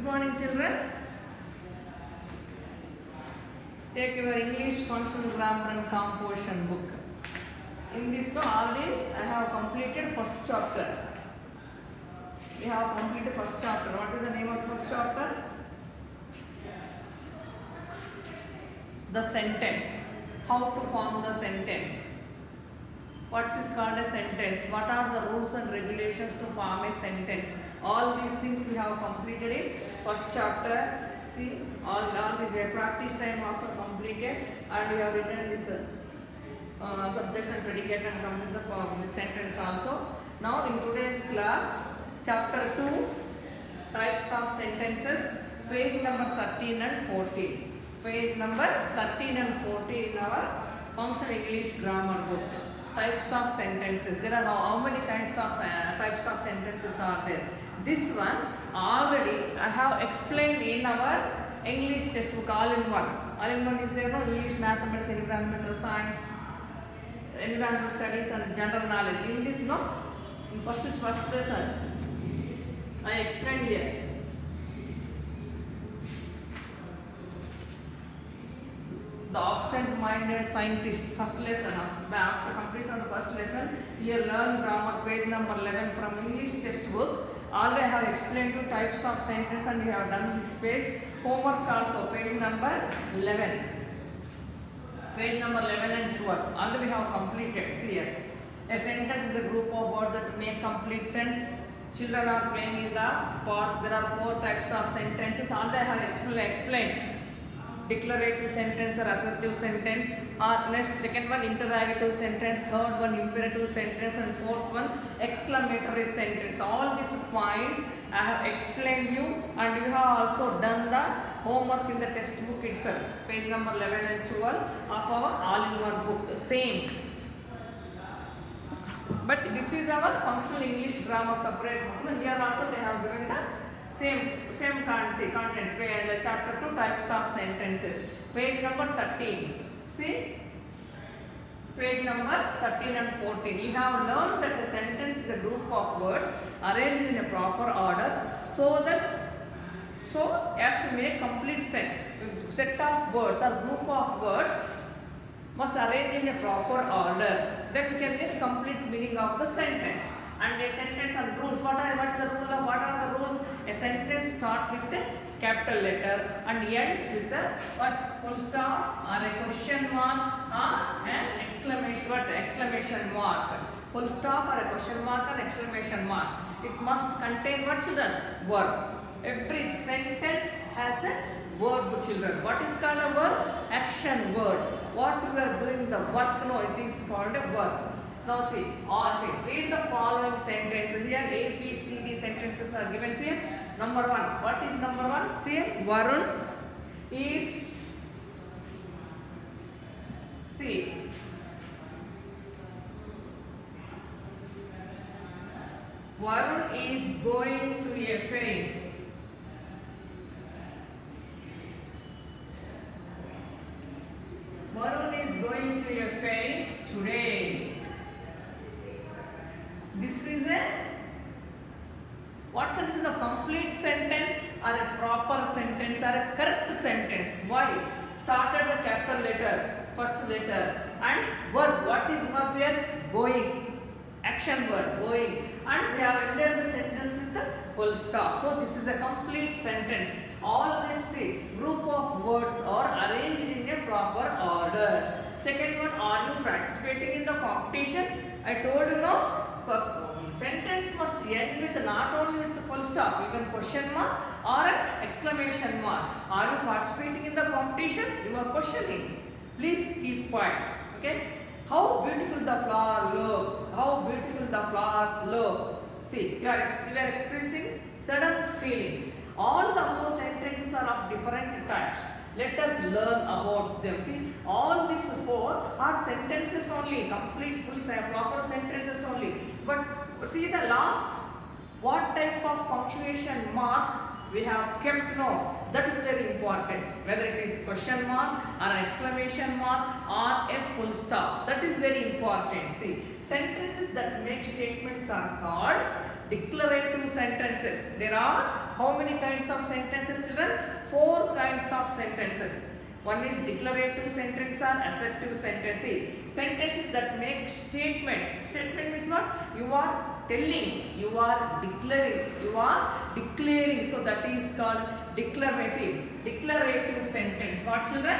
Good morning, children. Take your English functional grammar and composition book. In this one already I have completed first chapter. We have completed first chapter. What is the name of first chapter? The sentence. How to form the sentence. What is called a sentence? What are the rules and regulations to form a sentence? All these things we have completed in first chapter. See, all this practice time also completed, and we have written this subject and predicate and complete the sentence also. Now in today's class, chapter 2, types of sentences, page number 13 and 14. Page number 13 and 14 in our functional English grammar book. Types of sentences. There are how many kinds of types of sentences are there? This one already I have explained in our English textbook all-in-one. All-in-one is there, no? English, mathematics, environmental science, environmental studies and general knowledge. In this, no? In first lesson, I explained here. The absent-minded scientist, first lesson. After completion of the first lesson, here learn grammar, page number 11 from English textbook. Already I have explained two types of sentence and we have done this page. Homework also, page number 11. Page number 11 and 12. Already we have completed. See here. A sentence is a group of words that make complete sense. Children are playing in the park. There are 4 types of sentences. Already I have explained. Declarative sentence or assertive sentence, or next second one interrogative sentence, third one imperative sentence, and fourth one exclamatory sentence. All these points I have explained you, and you have also done the homework in the textbook itself, page number 11 and 12 of our all-in-one book. Same. But this is our functional English grammar separate book. Here also they have given the same content, chapter 2, types of sentences, page number 13. See, page numbers 13 and 14. You have learned that the sentence is a group of words arranged in a proper order so as to make complete sense. A set of words or group of words must arrange in a proper order. Then we can get complete meaning of the sentence. And a sentence and rules. What are the rules? A sentence starts with a capital letter and ends with a full stop or a question mark or an exclamation mark. Full stop or a question mark or exclamation mark. It must contain what, children? Verb. Every sentence has a verb, children. What is called a verb? Action word. What we are doing the work, no, it is called a verb. Now see, read the following sentences here. A, B, C, D sentences are given here. Number 1. What is number 1? See, Varun is, see, Varun is going to a fair. Varun is going to a fair today. This is a what sentence? A complete sentence or a proper sentence or a correct sentence. Why? Started the capital letter, first letter, and verb. What is verb here? Going. Action word, going. And we have ended the sentence with the full stop. So this is a complete sentence. All these group of words are arranged in a proper order. Second one, are you participating in the competition? I told you, no. Sentence must end with not only with the full stop, even question mark or an exclamation mark. Are you participating in the competition? You are questioning. Please keep quiet. Okay? How beautiful the flower look. How beautiful the flowers look. See, you are expressing sudden feeling. All the sentences are of different types. Let us learn about them. See, all these 4 are sentences only, complete, full, proper sentences only. But see the last, what type of punctuation mark we have kept? No, that is very important. Whether it is question mark or an exclamation mark or a full stop. That is very important. See, sentences that make statements are called declarative sentences. There are how many kinds of sentences, children? 4 kinds of sentences. One is declarative sentence or assertive sentence. Sentences that make statements. Statement means what? You are telling, you are declaring. So that is called declarative sentence. What, children?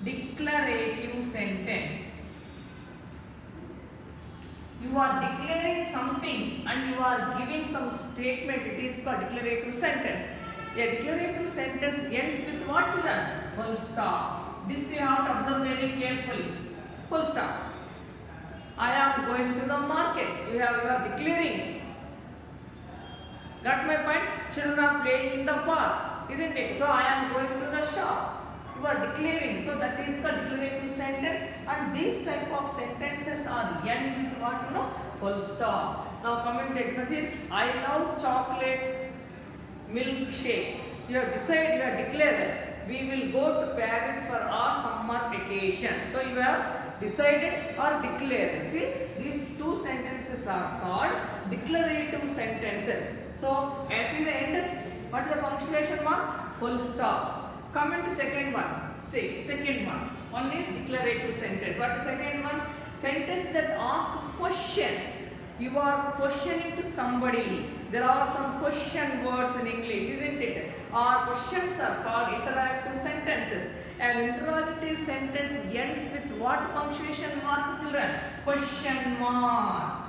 Declarative sentence. You are declaring something and you are giving some statement. It is called declarative sentence. A declarative sentence ends with what, children? Full stop. This you have to observe very carefully. Full stop. I am going to the market. You are declaring. Got my point? Children are playing in the park, isn't it? So I am going to the shop. You are declaring. So that is the declarative sentence. And these type of sentences are end with what? Full stop. Now coming to exercise. I love chocolate milkshake. You have decided, you have declared we will go to Paris for our summer vacation. So you have decided or declared. See, these 2 sentences are called declarative sentences. So as in the end, what is the punctuation mark? Full stop. Coming to second one. See, second one. One is declarative sentence. What is second one? Sentence that ask questions. You are questioning to somebody. There are some question words in English, isn't it? Our questions are called interrogative sentences. An interrogative sentence ends with what punctuation mark, children? Question mark.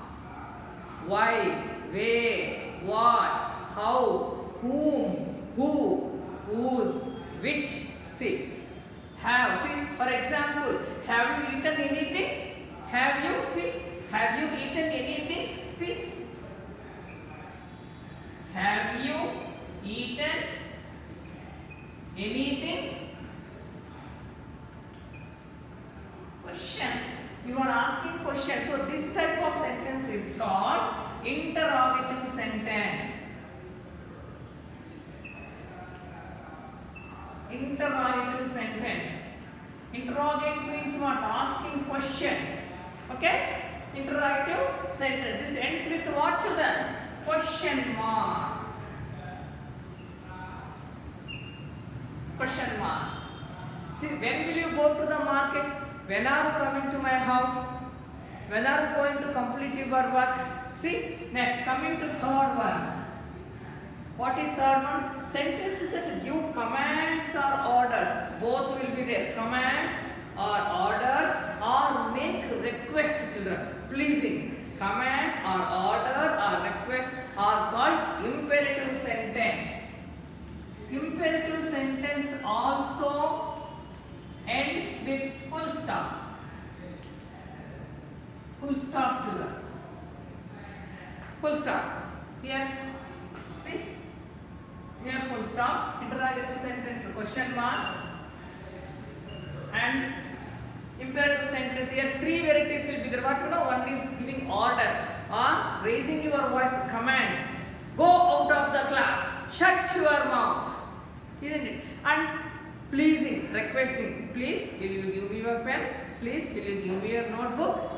Why, where, what, how, whom, who, whose, which. See, have. See, for example, have you eaten anything? Have you? See, have you eaten anything? See, have you eaten anything? Question. You are asking question. So this type of sentence is called interrogative sentence. Interrogative sentence. Interrogate means what? Asking questions. Okay? Interrogative sentence. This ends with what, children? Question mark. Question mark. See, when will you go to the market? When are you coming to my house? When are you going to complete your work? See, next, coming to third one. What is third one? Sentences that give commands or orders. Both will be there. Commands or orders or make request, children. Pleasing. Command or order or request are called imperative sentence. Imperative sentence also ends with full stop. Full stop, children. Full stop. Here, see? Here full stop. Interrogative sentence, question mark. And imperative sentence, here 3 varieties will be there. What you know? One is giving order or raising your voice, command. Go out of the class. Shut your mouth. Isn't it? And pleasing, requesting. Please, will you give me your pen? Please, will you give me your notebook?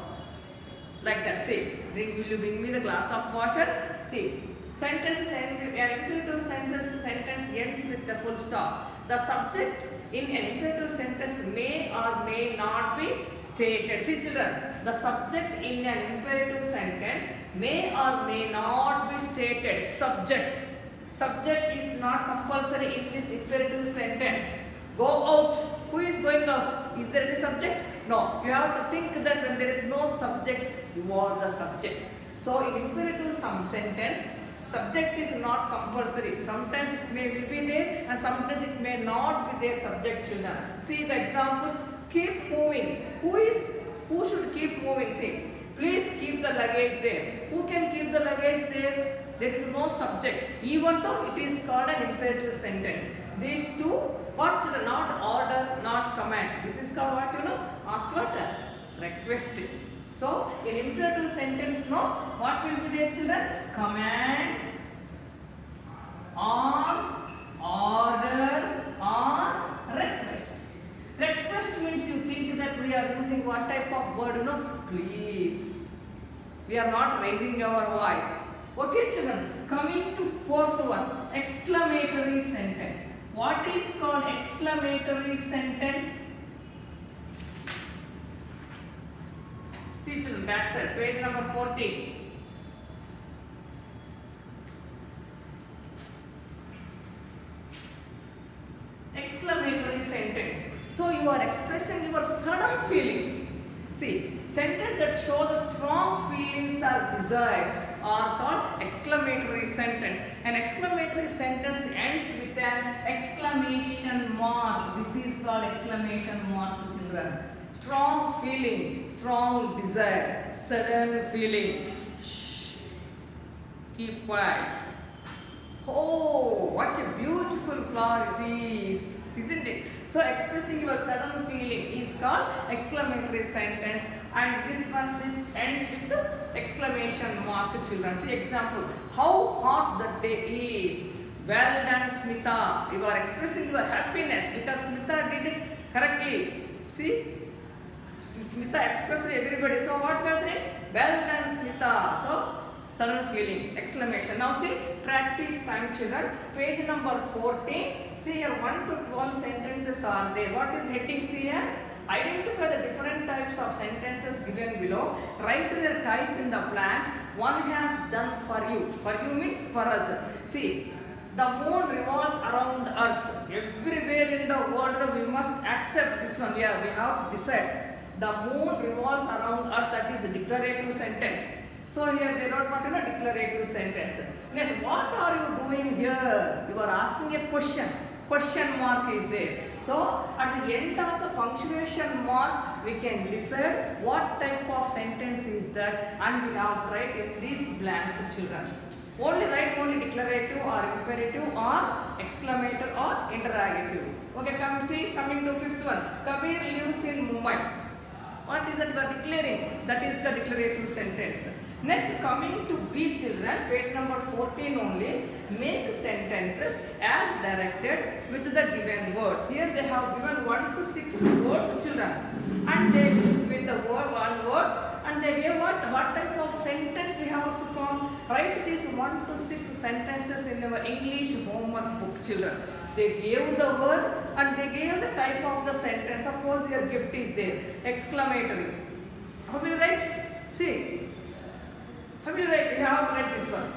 Like that. See, will you bring me the glass of water? See, sentences end with an imperative sentence ends with the full stop. The subject in an imperative sentence may or may not be stated. See, children, the subject in an imperative sentence may or may not be stated. Subject is not compulsory in this imperative sentence. Go out. Who is going out? Is there any subject? No. You have to think that when there is no subject, you are the subject. So in imperative sentence, subject is not compulsory. Sometimes it may be there and sometimes it may not be there, subject, children. See the examples. Keep moving. Who should keep moving? See, please keep the luggage there. Who can keep the luggage there? There is no subject. Even though it is called an imperative sentence. These two, what? Not order, not command. This is called what, you know? Ask what? Request. So, in imperative sentence, no, what will be there, children? Command, on, order, or request. Request means you think that we are using what type of word, you know? Please. We are not raising our voice. Okay, children. Coming to fourth one, exclamatory sentence. What is called exclamatory sentence? See, children, back side, page number 40. Exclamatory sentence. So you are expressing your sudden feelings. See, sentences that show the strong feelings or desires are called exclamatory sentence. An exclamatory sentence ends with an exclamation mark. This is called exclamation mark, children. Strong feeling, strong desire, sudden feeling. Shh. Keep quiet. Oh, what a beautiful flower it is, isn't it? So expressing your sudden feeling is called exclamatory sentence, and this ends with the exclamation mark, children. See example, how hot the day is. Well done, Smita. You are expressing your happiness because Smita did it correctly. See, Smita expressed everybody. So what we are saying? Well done, Smita. So sudden feeling, exclamation. Now see, practice time, children. Page number 14. See here, 1 to 12 sentences are there. What is headings here? Identify the different types of sentences given below. Write their type in the blanks. One has done for you. For you means for us. See, the moon revolves around earth. Everywhere in the world we must accept this one. Yeah, we have decided. The moon revolves around earth. That is a declarative sentence. So here they wrote what in a declarative sentence. Next, what are you doing here? You are asking a question. Question mark is there. So at the end of the punctuation mark, we can decide what type of sentence is that, and we have to write in these blanks, children. Only write only declarative or imperative or exclamator or interrogative. Okay, coming to fifth one. Kabir lives in Mumbai. What is that we are declaring? That is the declarative sentence. Next, coming to B, children, page number 14 only, make sentences as directed with the given words. Here they have given 1 to 6 words, children, and they with the word 1 words, and they gave what type of sentence we have to form. Write these 1 to 6 sentences in our English homework book, children. They gave the word and they gave the type of the sentence. Suppose your gift is there, exclamatory. How will you write? See. How will you write? You have to write this one.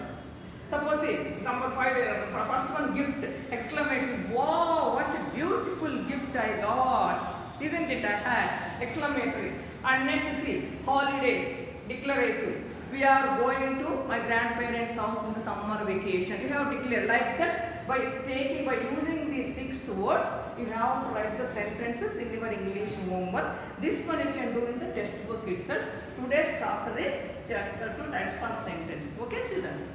Suppose see, number 5, first one, gift, exclamatory. Wow, what a beautiful gift I got. Isn't it? I had exclamatory. And next see, holidays, declarative. We are going to my grandparents' house in the summer vacation. You have declared like that. By using these 6 words, you have to write the sentences in your English homework. This one you can do in the textbook itself. Today's chapter is chapter 2 types of sentences. Okay, children?